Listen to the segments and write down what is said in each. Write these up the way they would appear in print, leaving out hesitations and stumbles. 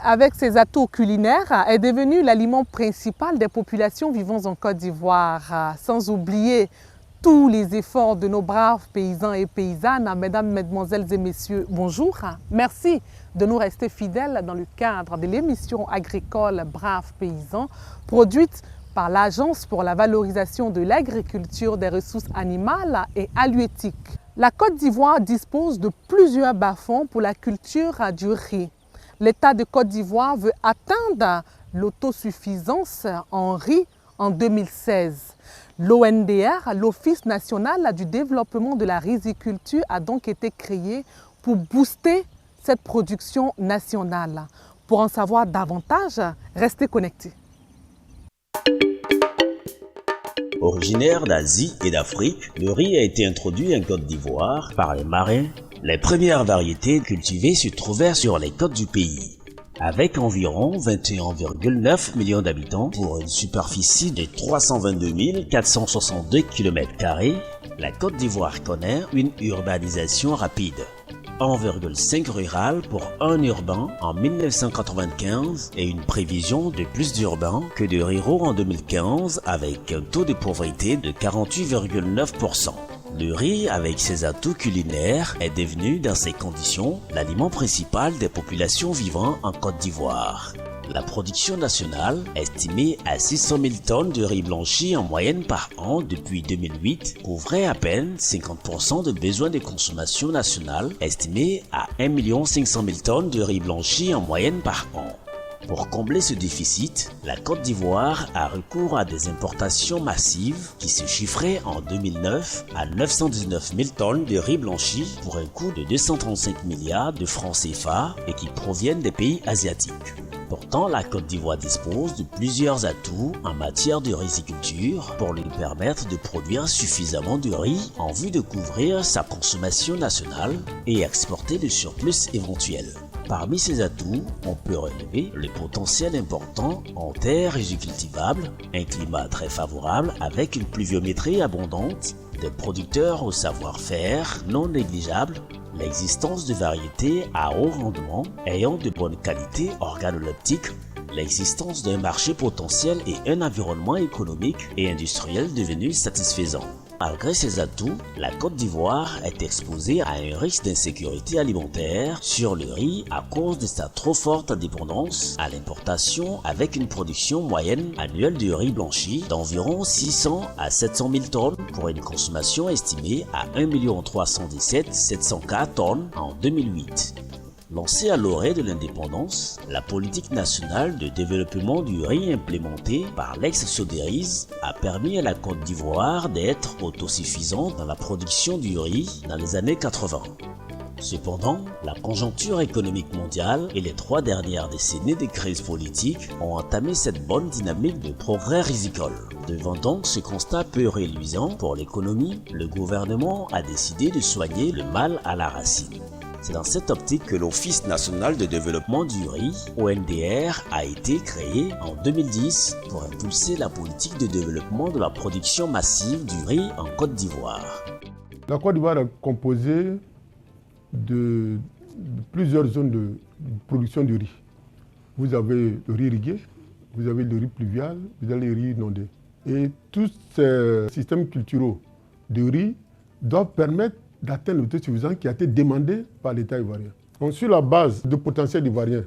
avec ses atouts culinaires, est devenu l'aliment principal des populations vivant en Côte d'Ivoire, sans oublier tous les efforts de nos braves paysans et paysannes. Mesdames, Mesdemoiselles et Messieurs, bonjour. Merci de nous rester fidèles dans le cadre de l'émission agricole Braves Paysans, produite par l'Agence pour la valorisation de l'agriculture, des ressources animales et halieutiques. La Côte d'Ivoire dispose de plusieurs bas-fonds pour la culture du riz. L'État de Côte d'Ivoire veut atteindre l'autosuffisance en riz en 2016. L'ONDR, l'Office national du développement de la riziculture, a donc été créé pour booster cette production nationale. Pour en savoir davantage, restez connectés. Originaire d'Asie et d'Afrique, le riz a été introduit en Côte d'Ivoire par les marins. Les premières variétés cultivées se trouvèrent sur les côtes du pays. Avec environ 21,9 millions d'habitants pour une superficie de 322 462 km², la Côte d'Ivoire connaît une urbanisation rapide. 1,5 rural pour 1 urbain en 1995 et une prévision de plus d'urbains que de ruraux en 2015 avec un taux de pauvreté de 48,9%. Le riz, avec ses atouts culinaires, est devenu dans ces conditions l'aliment principal des populations vivant en Côte d'Ivoire. La production nationale, estimée à 600 000 tonnes de riz blanchi en moyenne par an depuis 2008, couvrait à peine 50% de besoins de consommation nationale, estimés à 1 500 000 tonnes de riz blanchi en moyenne par an. Pour combler ce déficit, la Côte d'Ivoire a recours à des importations massives qui se chiffraient en 2009 à 919 000 tonnes de riz blanchi pour un coût de 235 milliards de francs CFA et qui proviennent des pays asiatiques. Pourtant, la Côte d'Ivoire dispose de plusieurs atouts en matière de riziculture pour lui permettre de produire suffisamment de riz en vue de couvrir sa consommation nationale et exporter le surplus éventuel. Parmi ces atouts, on peut relever le potentiel important en terres rizicultivables, un climat très favorable avec une pluviométrie abondante, des producteurs au savoir-faire non négligeable, l'existence de variétés à haut rendement ayant de bonnes qualités organoleptiques, l'existence d'un marché potentiel et un environnement économique et industriel devenu satisfaisant. Malgré ces atouts, la Côte d'Ivoire est exposée à un risque d'insécurité alimentaire sur le riz à cause de sa trop forte dépendance à l'importation avec une production moyenne annuelle de riz blanchi d'environ 600 à 700 000 tonnes pour une consommation estimée à 1 317 704 tonnes en 2008. Lancée à l'orée de l'indépendance, la politique nationale de développement du riz implémentée par l'ex-Soderiz a permis à la Côte d'Ivoire d'être autosuffisante dans la production du riz dans les années 80. Cependant, la conjoncture économique mondiale et les 3 dernières décennies de crise politique ont entamé cette bonne dynamique de progrès rizicole. Devant donc ce constat peu reluisant pour l'économie, le gouvernement a décidé de soigner le mal à la racine. C'est dans cette optique que l'Office national de développement du riz, ONDR, a été créé en 2010 pour impulser la politique de développement de la production massive du riz en Côte d'Ivoire. La Côte d'Ivoire est composée de plusieurs zones de production de riz. Vous avez le riz irrigué, vous avez le riz pluvial, vous avez le riz inondé. Et tous ces systèmes culturaux de riz doivent permettre d'atteindre l'autosuffisance qui a été demandée par l'État ivoirien. Donc, sur la base du potentiel ivoirien,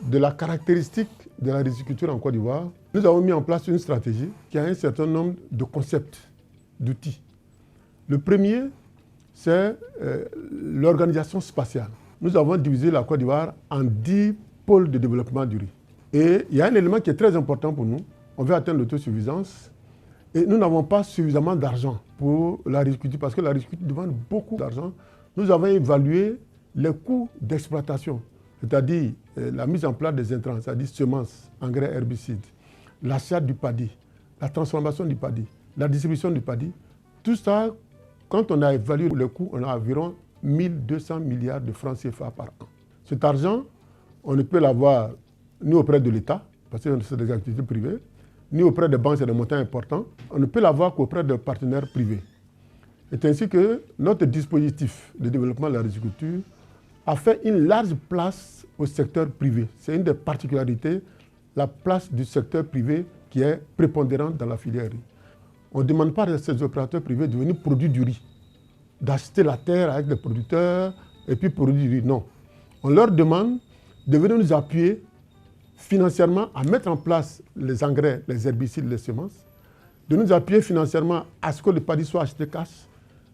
de la caractéristique de la riziculture en Côte d'Ivoire, nous avons mis en place une stratégie qui a un certain nombre de concepts, d'outils. Le premier, c'est l'organisation spatiale. Nous avons divisé la Côte d'Ivoire en 10 pôles de développement du riz. Et il y a un élément qui est très important pour nous. On veut atteindre l'autosuffisance. Et nous n'avons pas suffisamment d'argent pour la riziculture parce que la riziculture demande beaucoup d'argent. Nous avons évalué les coûts d'exploitation, c'est-à-dire la mise en place des intrants, c'est-à-dire semences, engrais, herbicides, l'achat du paddy, la transformation du paddy, la distribution du paddy. Tout ça, quand on a évalué le coût, on a environ 1200 milliards de francs CFA par an. Cet argent, on ne peut l'avoir ni auprès de l'État, parce que c'est des activités privées, ni auprès des banques, c'est des montants importants. On ne peut l'avoir qu'auprès de partenaires privés. C'est ainsi que notre dispositif de développement de la riziculture a fait une large place au secteur privé. C'est une des particularités, la place du secteur privé qui est prépondérante dans la filière riz. On ne demande pas à ces opérateurs privés de venir produire du riz, d'acheter la terre avec les producteurs et puis produire du riz. Non. On leur demande de venir nous appuyer financièrement à mettre en place les engrais, les herbicides, les semences, de nous appuyer financièrement à ce que le paddy soit acheté cash,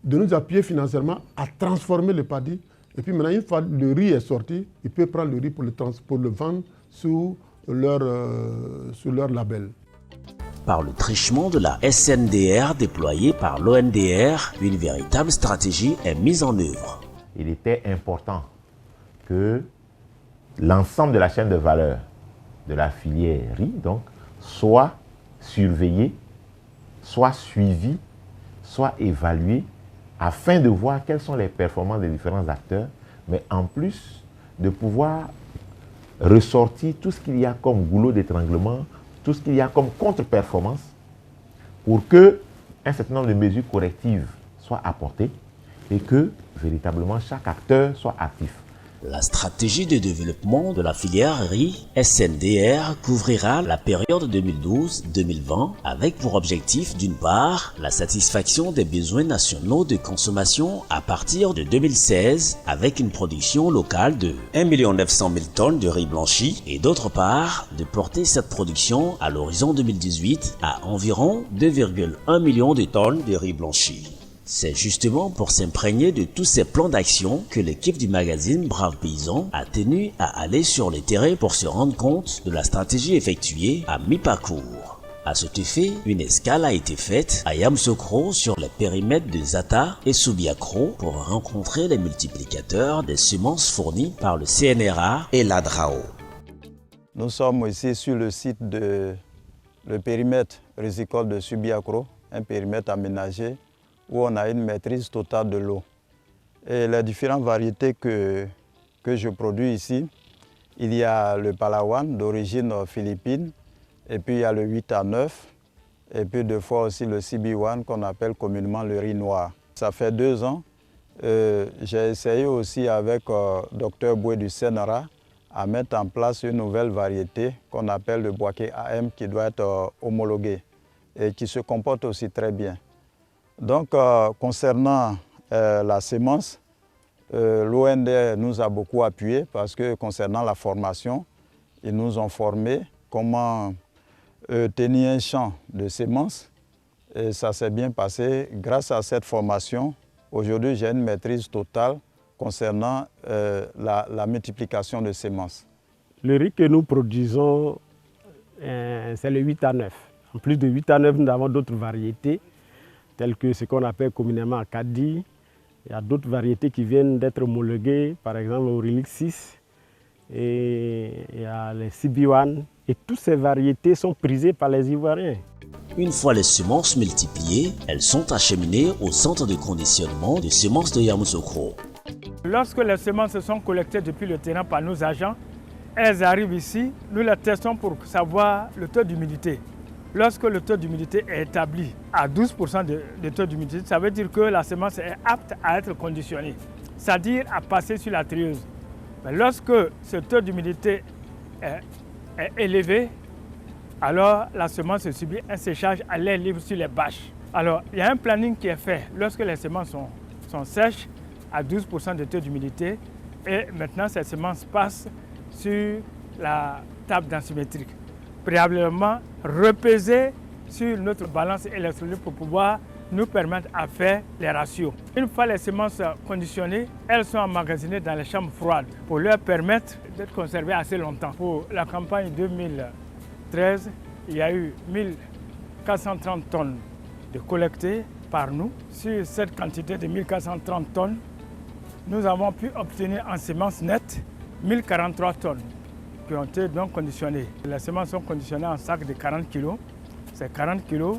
de nous appuyer financièrement à transformer le paddy. Et puis maintenant, une fois le riz est sorti, ils peuvent prendre le riz pour le vendre sous leur label. Par le truchement de la SNDR déployée par l'ONDR, une véritable stratégie est mise en œuvre. Il était important que l'ensemble de la chaîne de valeur de la filière riz donc, soit surveillé, soit suivi, soit évalué, afin de voir quelles sont les performances des différents acteurs, mais en plus de pouvoir ressortir tout ce qu'il y a comme goulot d'étranglement, tout ce qu'il y a comme contre-performance, pour qu'un certain nombre de mesures correctives soient apportées et que véritablement chaque acteur soit actif. La stratégie de développement de la filière riz SNDR couvrira la période 2012-2020 avec pour objectif d'une part la satisfaction des besoins nationaux de consommation à partir de 2016 avec une production locale de 1 900 000 tonnes de riz blanchi et d'autre part de porter cette production à l'horizon 2018 à environ 2,1 millions de tonnes de riz blanchi. C'est justement pour s'imprégner de tous ces plans d'action que l'équipe du magazine Brave Paysan a tenu à aller sur le terrain pour se rendre compte de la stratégie effectuée à mi-parcours. À cet effet, une escale a été faite à Yamoussoukro sur les périmètres de Zata et Subiakro pour rencontrer les multiplicateurs des semences fournies par le CNRA et l'ADRAO. Nous sommes ici sur le site de le périmètre risicole de Subiakro, un périmètre aménagé où on a une maîtrise totale de l'eau. Et les différentes variétés que je produis ici, il y a le Palawan d'origine philippine, et puis il y a le 8 à 9, et puis deux fois aussi le CB1 qu'on appelle communément le riz noir. Ça fait 2 ans, j'ai essayé aussi avec Dr Boué du CNRA à mettre en place une nouvelle variété qu'on appelle le Boaké AM qui doit être homologué et qui se comporte aussi très bien. Donc, concernant la sémence, l'ONDR nous a beaucoup appuyé parce que concernant la formation, ils nous ont formés comment tenir un champ de sémences et ça s'est bien passé. Grâce à cette formation, aujourd'hui j'ai une maîtrise totale concernant la multiplication de sémences. Le riz que nous produisons, c'est le 8 à 9. En plus de 8 à 9, nous avons d'autres variétés telles que ce qu'on appelle communément Acadie. Il y a d'autres variétés qui viennent d'être homologuées, par exemple Aurélix 6, et il y a les CB1. Et toutes ces variétés sont prisées par les Ivoiriens. Une fois les semences multipliées, elles sont acheminées au centre de conditionnement des semences de Yamoussoukro. Lorsque les semences sont collectées depuis le terrain par nos agents, elles arrivent ici, nous les testons pour savoir le taux d'humidité. Lorsque le taux d'humidité est établi à 12% de taux d'humidité, ça veut dire que la semence est apte à être conditionnée, c'est-à-dire à passer sur la trieuse. Mais lorsque ce taux d'humidité est élevé, alors la semence subit un séchage à l'air libre sur les bâches. Alors, il y a un planning qui est fait lorsque les semences sont sèches à 12% de taux d'humidité et maintenant ces semences passent sur la table densimétrique. Préalablement repaiser sur notre balance électronique pour pouvoir nous permettre à faire les ratios. Une fois les semences conditionnées, elles sont emmagasinées dans les chambres froides pour leur permettre d'être conservées assez longtemps. Pour la campagne 2013, il y a eu 1430 tonnes de collectées par nous. Sur cette quantité de 1430 tonnes, nous avons pu obtenir en semences nettes 1043 tonnes qui ont été donc conditionnées. Les semences sont conditionnées en sacs de 40 kg. Ces 40 kg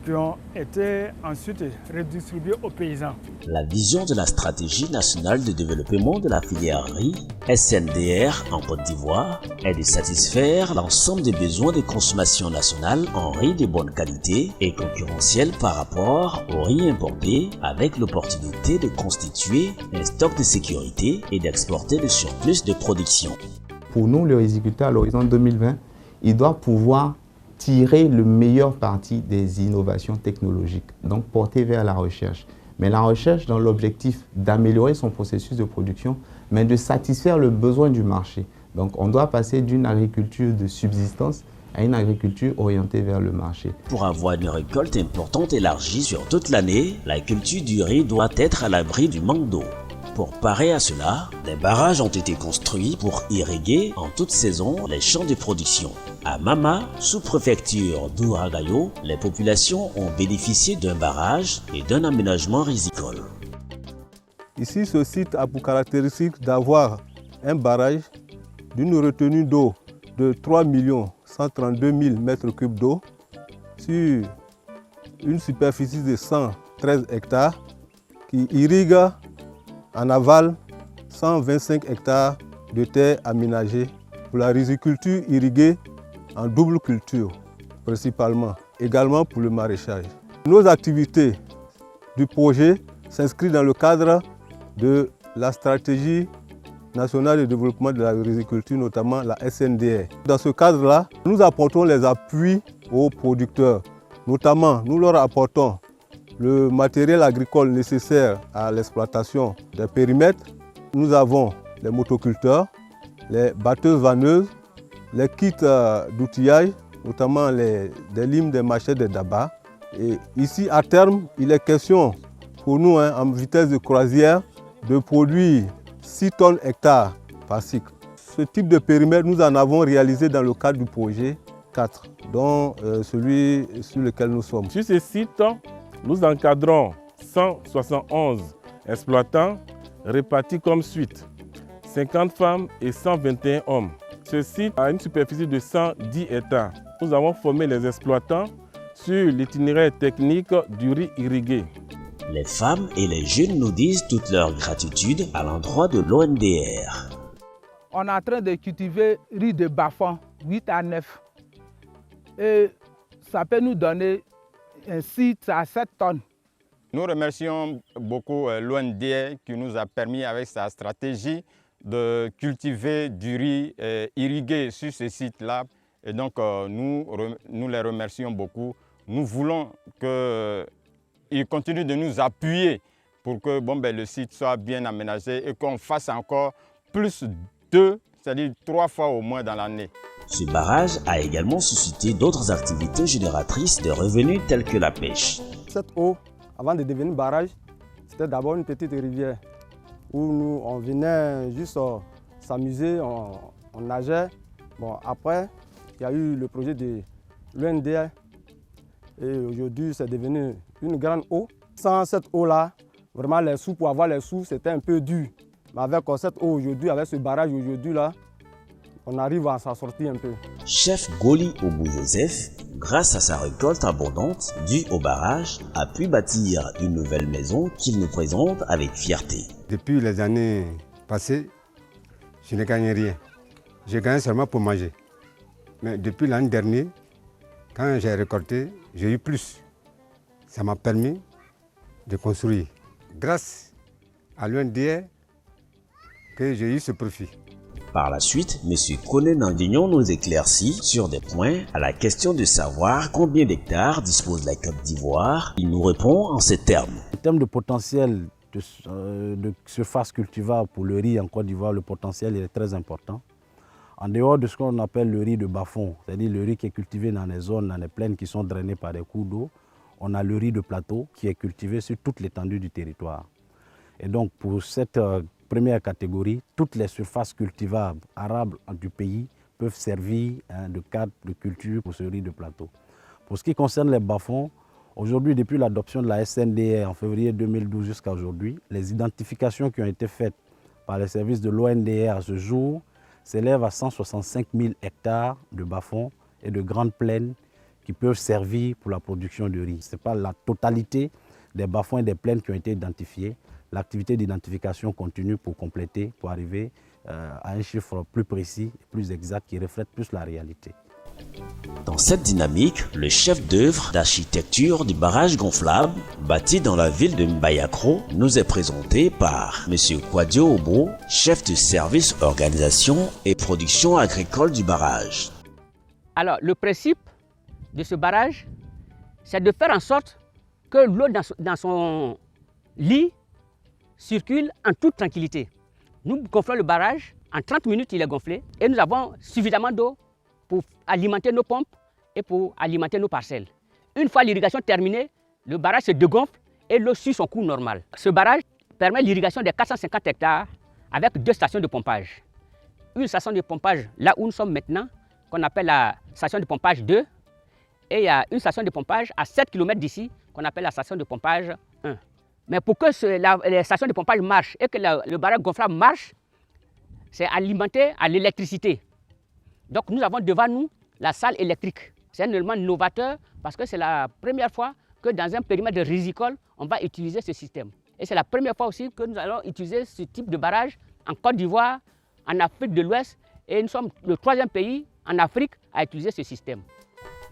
qui ont été ensuite redistribués aux paysans. La vision de la stratégie nationale de développement de la filière riz, SNDR en Côte d'Ivoire, est de satisfaire l'ensemble des besoins de consommation nationale en riz de bonne qualité et concurrentiel par rapport au riz importé, avec l'opportunité de constituer un stock de sécurité et d'exporter le surplus de production. Pour nous, le riziculteur à l'horizon 2020, il doit pouvoir tirer le meilleur parti des innovations technologiques, donc porter vers la recherche. Mais la recherche dans l'objectif d'améliorer son processus de production, mais de satisfaire le besoin du marché. Donc on doit passer d'une agriculture de subsistance à une agriculture orientée vers le marché. Pour avoir une récolte importante élargie sur toute l'année, la culture du riz doit être à l'abri du manque d'eau. Pour parer à cela, des barrages ont été construits pour irriguer en toute saison les champs de production. À Mama, sous-préfecture d'Ouragayo, les populations ont bénéficié d'un barrage et d'un aménagement rizicole. Ici, ce site a pour caractéristique d'avoir un barrage d'une retenue d'eau de 3 132 000 m3 d'eau sur une superficie de 113 hectares qui irrigue en aval 125 hectares de terres aménagées pour la riziculture irriguée en double culture principalement, également pour le maraîchage. Nos activités du projet s'inscrivent dans le cadre de la stratégie nationale de développement de la riziculture, notamment la SNDR. Dans ce cadre-là, nous apportons les appuis aux producteurs, notamment nous leur apportons le matériel agricole nécessaire à l'exploitation des périmètres. Nous avons les motoculteurs, les batteuses vanneuses, les kits d'outillage, notamment des limes, des machettes, des dabas. Et ici, à terme, il est question pour nous, en vitesse de croisière, de produire 6 tonnes hectares par cycle. Ce type de périmètre, nous en avons réalisé dans le cadre du projet 4, dont celui sur lequel nous sommes. Sur ces sites, nous encadrons 171 exploitants répartis comme suite, 50 femmes et 121 hommes. Ce site a une superficie de 110 hectares. Nous avons formé les exploitants sur l'itinéraire technique du riz irrigué. Les femmes et les jeunes nous disent toute leur gratitude à l'endroit de l'ONDR. On est en train de cultiver riz de bas-fond, 8 à 9. Et ça peut nous donner un site à 7 tonnes. Nous remercions beaucoup l'ONDR qui nous a permis avec sa stratégie de cultiver du riz irrigué sur ce site-là. Et donc nous les remercions beaucoup. Nous voulons qu'ils continuent de nous appuyer pour que le site soit bien aménagé et qu'on fasse encore plus c'est-à-dire 3 fois au moins dans l'année. Ce barrage a également suscité d'autres activités génératrices de revenus telles que la pêche. Cette eau, avant de devenir barrage, c'était d'abord une petite rivière où nous, on venait juste s'amuser, on nageait. Bon, après, il y a eu le projet de l'UNDR et aujourd'hui, c'est devenu une grande eau. Sans cette eau-là, vraiment, pour avoir les sous, c'était un peu dur. Mais avec cette eau aujourd'hui, avec ce barrage aujourd'hui, là, on arrive à s'en sortir un peu. Chef Goli Obou-Joseph, grâce à sa récolte abondante due au barrage, a pu bâtir une nouvelle maison qu'il nous présente avec fierté. Depuis les années passées, je n'ai gagné rien. Je gagne seulement pour manger. Mais depuis l'an dernier, quand j'ai récolté, j'ai eu plus. Ça m'a permis de construire. Grâce à l'UNDR que j'ai eu ce profit. Par la suite, M. Kone Nandignon nous éclaircit sur des points à la question de savoir combien d'hectares dispose la Côte d'Ivoire. Il nous répond en ces termes. En termes de potentiel de surface cultivable pour le riz en Côte d'Ivoire, le potentiel est très important. En dehors de ce qu'on appelle le riz de bas-fond, c'est-à-dire le riz qui est cultivé dans les zones, dans les plaines qui sont drainées par des cours d'eau, on a le riz de plateau qui est cultivé sur toute l'étendue du territoire. Et donc pour cette première catégorie, toutes les surfaces cultivables arables du pays peuvent servir de cadre de culture pour ce riz de plateau. Pour ce qui concerne les bas-fonds, aujourd'hui, depuis l'adoption de la SNDR en février 2012 jusqu'à aujourd'hui, les identifications qui ont été faites par les services de l'ONDR à ce jour s'élèvent à 165 000 hectares de bas-fonds et de grandes plaines qui peuvent servir pour la production de riz. Ce n'est pas la totalité des bas-fonds et des plaines qui ont été identifiés. L'activité d'identification continue pour compléter, pour arriver à un chiffre plus précis, plus exact, qui reflète plus la réalité. Dans cette dynamique, le chef d'œuvre d'architecture du barrage gonflable, bâti dans la ville de Mbayakro, nous est présenté par M. Kwadio Obo, chef de service organisation et production agricole du barrage. Alors, le principe de ce barrage, c'est de faire en sorte que l'eau dans son lit circule en toute tranquillité. Nous gonflons le barrage, en 30 minutes il est gonflé et nous avons suffisamment d'eau pour alimenter nos pompes et pour alimenter nos parcelles. Une fois l'irrigation terminée, le barrage se dégonfle et l'eau suit son cours normal. Ce barrage permet l'irrigation des 450 hectares avec 2 stations de pompage. Une station de pompage là où nous sommes maintenant, qu'on appelle la station de pompage 2, et il y a une station de pompage à 7 km d'ici, qu'on appelle la station de pompage 1. Mais pour que les stations de pompage marchent et que le barrage gonflable marche, c'est alimenté à l'électricité. Donc nous avons devant nous la salle électrique. C'est un élément novateur parce que c'est la première fois que dans un périmètre de risicole, on va utiliser ce système. Et c'est la première fois aussi que nous allons utiliser ce type de barrage en Côte d'Ivoire, en Afrique de l'Ouest, et nous sommes le 3e pays en Afrique à utiliser ce système.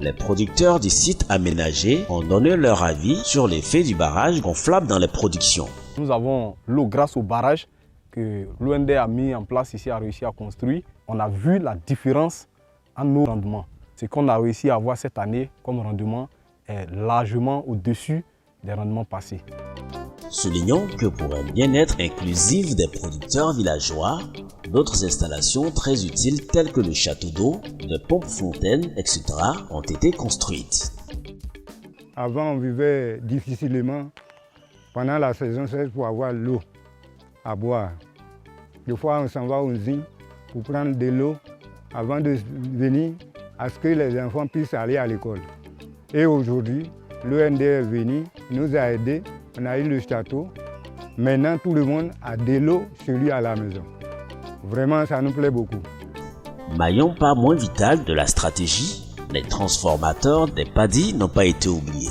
Les producteurs du site aménagé ont donné leur avis sur l'effet du barrage gonflable dans les productions. Nous avons l'eau grâce au barrage que l'OND a mis en place ici, a réussi à construire. On a vu la différence en nos rendements. Ce qu'on a réussi à avoir cette année comme rendement est largement au-dessus des rendements passés. Soulignons que pour un bien-être inclusif des producteurs villageois, d'autres installations très utiles telles que le château d'eau, de pompes fontaines, etc. ont été construites. Avant, on vivait difficilement pendant la saison sèche pour avoir l'eau à boire. Des fois, on s'en va aux usines pour prendre de l'eau avant de venir à ce que les enfants puissent aller à l'école. Et aujourd'hui, l'OND est venu, nous a aidés, on a eu le château. Maintenant, tout le monde a de l'eau chez lui à la maison. Vraiment, ça nous plaît beaucoup. Maillon pas moins vital de la stratégie, les transformateurs des paddies n'ont pas été oubliés.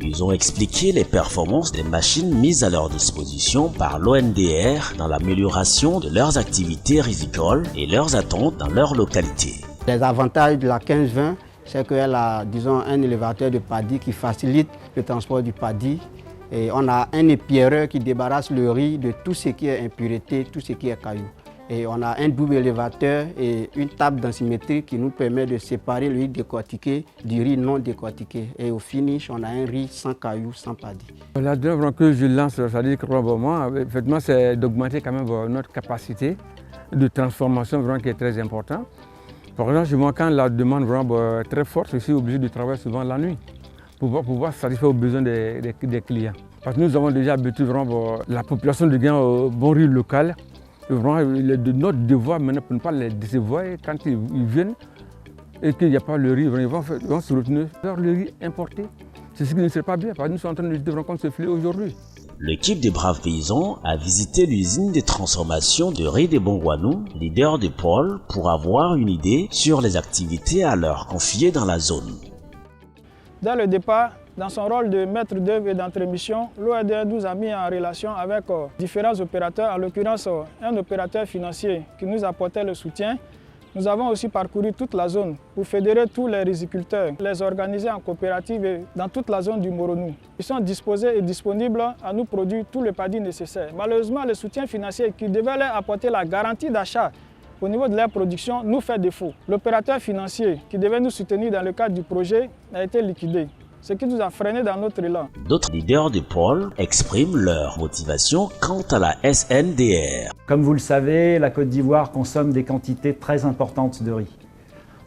Ils ont expliqué les performances des machines mises à leur disposition par l'ONDR dans l'amélioration de leurs activités rizicoles et leurs attentes dans leur localité. Les avantages de la 15-20, c'est qu'elle a, disons, un élévateur de paddy qui facilite le transport du paddy. Et on a un épierreur qui débarrasse le riz de tout ce qui est impureté, tout ce qui est cailloux. Et on a un double élévateur et une table densimétrie qui nous permet de séparer le riz décortiqué du riz non décortiqué. Et au finish, on a un riz sans cailloux, sans paddy. La demande que je lance, c'est-à-dire que effectivement, c'est d'augmenter quand même notre capacité de transformation vraiment qui est très importante. Par exemple, quand la demande vraiment très forte, je suis obligé de travailler souvent la nuit pour pouvoir satisfaire aux besoins des clients. Parce que nous avons déjà habitué vraiment la population de gagner au bon riz local. Vraiment, il est de notre devoir maintenant pour ne pas les décevoir quand ils viennent et qu'il n'y a pas le riz, ils vont se retenir vers le riz importé. C'est ce qui ne serait pas bien, parce que nous sommes en train de lutter contre ce fléau aujourd'hui. L'équipe des braves paysans a visité l'usine de transformation de riz des Bongwanou, leader de pôle, pour avoir une idée sur les activités à leur confier dans la zone. Dès le départ, dans son rôle de maître d'œuvre et d'entremission, l'ONDR nous a mis en relation avec différents opérateurs, en l'occurrence un opérateur financier qui nous apportait le soutien. Nous avons aussi parcouru toute la zone pour fédérer tous les riziculteurs, les organiser en coopérative dans toute la zone du Moronou. Ils sont disposés et disponibles à nous produire tout le paddy nécessaire. Malheureusement, le soutien financier qui devait leur apporter la garantie d'achat au niveau de leur production nous fait défaut. L'opérateur financier qui devait nous soutenir dans le cadre du projet a été liquidé, ce qui nous a freiné dans notre élan. D'autres leaders de pôle expriment leur motivation quant à la SNDR. Comme vous le savez, la Côte d'Ivoire consomme des quantités très importantes de riz.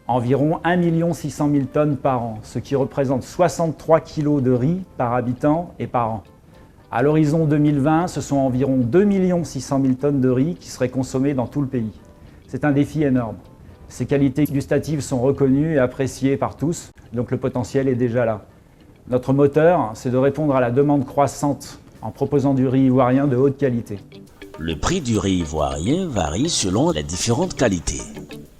Environ 1 600 000 tonnes par an, ce qui représente 63 kg de riz par habitant et par an. À l'horizon 2020, ce sont environ 2 600 000 tonnes de riz qui seraient consommées dans tout le pays. C'est un défi énorme. Ces qualités gustatives sont reconnues et appréciées par tous, donc le potentiel est déjà là. Notre moteur, c'est de répondre à la demande croissante en proposant du riz ivoirien de haute qualité. Le prix du riz ivoirien varie selon les différentes qualités.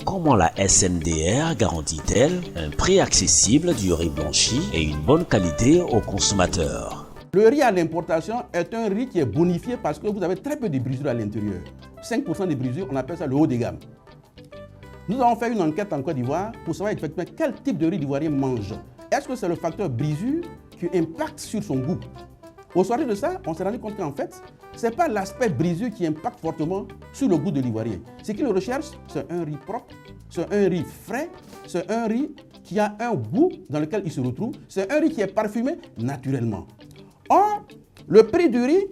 Comment la SNDR garantit-elle un prix accessible du riz blanchi et une bonne qualité aux consommateurs? Le riz à l'importation est un riz qui est bonifié parce que vous avez très peu de brisures à l'intérieur. 5% des brisures, on appelle ça le haut de gamme. Nous avons fait une enquête en Côte d'Ivoire pour savoir effectivement quel type de riz l'Ivoirien mange. Est-ce que c'est le facteur brisure qui impacte sur son goût? Au soir de ça, on s'est rendu compte qu'en fait, ce n'est pas l'aspect brisure qui impacte fortement sur le goût de l'Ivoirien. Ce qu'il recherche, c'est un riz propre, c'est un riz frais, c'est un riz qui a un goût dans lequel il se retrouve, c'est un riz qui est parfumé naturellement. Or, le prix du riz,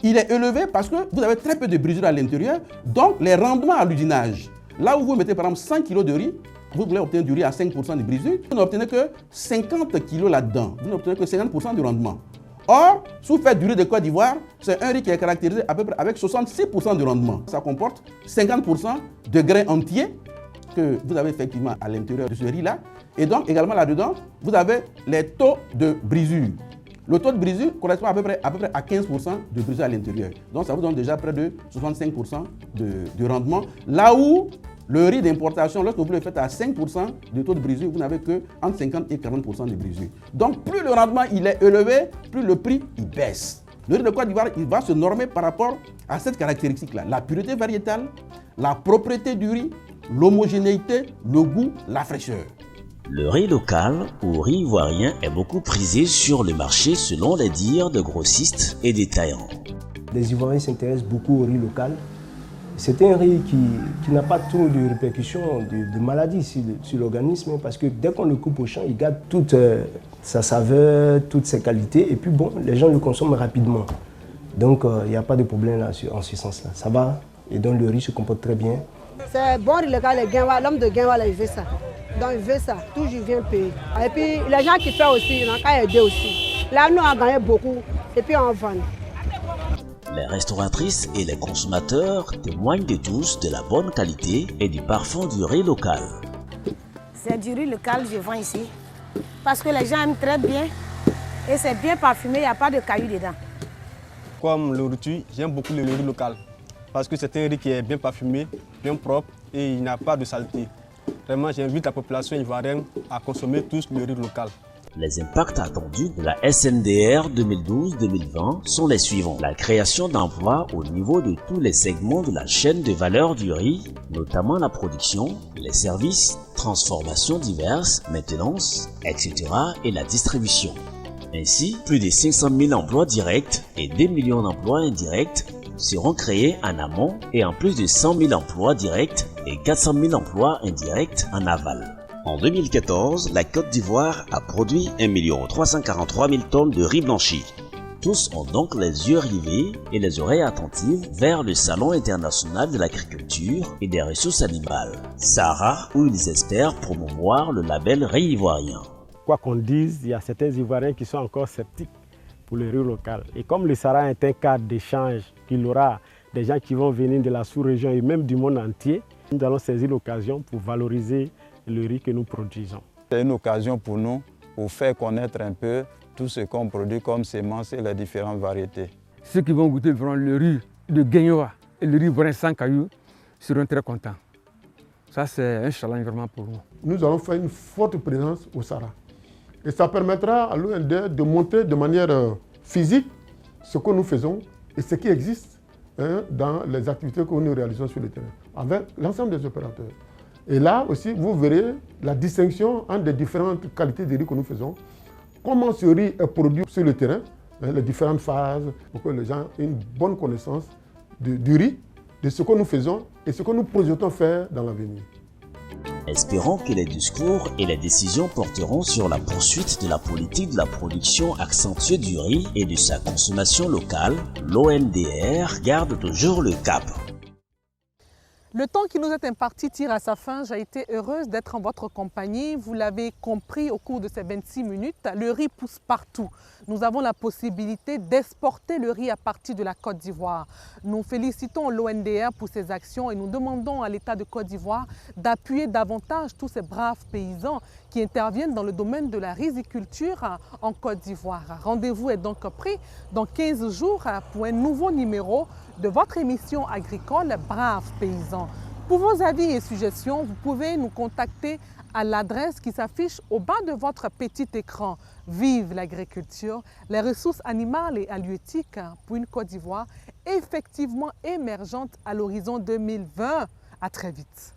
il est élevé parce que vous avez très peu de brisure à l'intérieur, donc les rendements à l'usinage. Là où vous mettez par exemple 100 kg de riz, vous voulez obtenir du riz à 5% de brisure, vous n'obtenez que 50 kg là-dedans, vous n'obtenez que 50% de rendement. Or, si vous faites du riz de Côte d'Ivoire, c'est un riz qui est caractérisé à peu près avec 66% de rendement. Ça comporte 50% de grains entiers que vous avez effectivement à l'intérieur de ce riz-là. Et donc, également là-dedans, vous avez les taux de brisure. Le taux de brisure correspond à peu près à 15% de brisure à l'intérieur. Donc, ça vous donne déjà près de 65% de rendement. Là où le riz d'importation, lorsque vous le faites à 5% de taux de brisure, vous n'avez que entre 50 et 40% de brisure. Donc, plus le rendement il est élevé, plus le prix il baisse. Le riz de Côte d'Ivoire, il va se normer par rapport à cette caractéristique-là. La pureté variétale, la propreté du riz, l'homogénéité, le goût, la fraîcheur. Le riz local ou riz ivoirien est beaucoup prisé sur le marché selon les dires de grossistes et détaillants. Les Ivoiriens s'intéressent beaucoup au riz local. C'est un riz qui n'a pas trop de répercussions de maladies sur l'organisme parce que dès qu'on le coupe au champ, il garde toute sa saveur, toutes ses qualités et puis bon, les gens le consomment rapidement. Donc il n'y a pas de problème là, en ce sens-là. Ça va et donc le riz se comporte très bien. C'est bon riz local, l'homme de Guinwa, il veut ça. Donc il veut ça, toujours il vient payer. Et puis les gens qui font aussi, ils n'ont qu'à aider aussi. Là, nous on gagné beaucoup et puis on vend. Les restauratrices et les consommateurs témoignent de tous de la bonne qualité et du parfum du riz local. C'est du riz local que je vends ici parce que les gens aiment très bien et c'est bien parfumé, il n'y a pas de cailloux dedans. Comme nourriture, j'aime beaucoup le riz local parce que c'est un riz qui est bien parfumé, bien propre et il n'a pas de saleté. Vraiment, j'invite la population ivoirienne à consommer tous le riz local. Les impacts attendus de la SNDR 2012-2020 sont les suivants. La création d'emplois au niveau de tous les segments de la chaîne de valeur du riz, notamment la production, les services, transformations diverses, maintenance, etc. et la distribution. Ainsi, plus de 500 000 emplois directs et 2 millions d'emplois indirects seront créés en amont et en plus de 100 000 emplois directs et 400 000 emplois indirects en aval. En 2014, la Côte d'Ivoire a produit 1 343 000 tonnes de riz blanchi. Tous ont donc les yeux rivés et les oreilles attentives vers le Salon international de l'agriculture et des ressources animales, SARA, où ils espèrent promouvoir le label riz ivoirien. Quoi qu'on dise, il y a certains Ivoiriens qui sont encore sceptiques pour le riz local. Et comme le SARA est un cadre d'échange, qu'il aura des gens qui vont venir de la sous-région et même du monde entier, nous allons saisir l'occasion pour valoriser le riz que nous produisons. C'est une occasion pour nous pour faire connaître un peu tout ce qu'on produit comme semences et les différentes variétés. Ceux qui vont goûter vraiment le riz de Guinwa et le riz ivoirien sans cailloux seront très contents. Ça, c'est un challenge vraiment pour nous. Nous allons faire une forte présence au SARA. Et ça permettra à l'OND de montrer de manière physique ce que nous faisons et ce qui existe dans les activités que nous réalisons sur le terrain, avec l'ensemble des opérateurs. Et là aussi, vous verrez la distinction entre les différentes qualités de riz que nous faisons, comment ce riz est produit sur le terrain, les différentes phases, pour que les gens aient une bonne connaissance du riz, de ce que nous faisons et ce que nous projetons faire dans l'avenir. Espérons que les discours et les décisions porteront sur la poursuite de la politique de la production accentuée du riz et de sa consommation locale. L'ONDR garde toujours le cap. Le temps qui nous est imparti tire à sa fin. J'ai été heureuse d'être en votre compagnie. Vous l'avez compris au cours de ces 26 minutes, le riz pousse partout. Nous avons la possibilité d'exporter le riz à partir de la Côte d'Ivoire. Nous félicitons l'ONDR pour ses actions et nous demandons à l'État de Côte d'Ivoire d'appuyer davantage tous ces braves paysans qui interviennent dans le domaine de la riziculture en Côte d'Ivoire. Rendez-vous est donc pris dans 15 jours pour un nouveau numéro de votre émission agricole Braves Paysans. Pour vos avis et suggestions, vous pouvez nous contacter à l'adresse qui s'affiche au bas de votre petit écran. Vive l'agriculture, les ressources animales et halieutiques pour une Côte d'Ivoire effectivement émergente à l'horizon 2020. À très vite.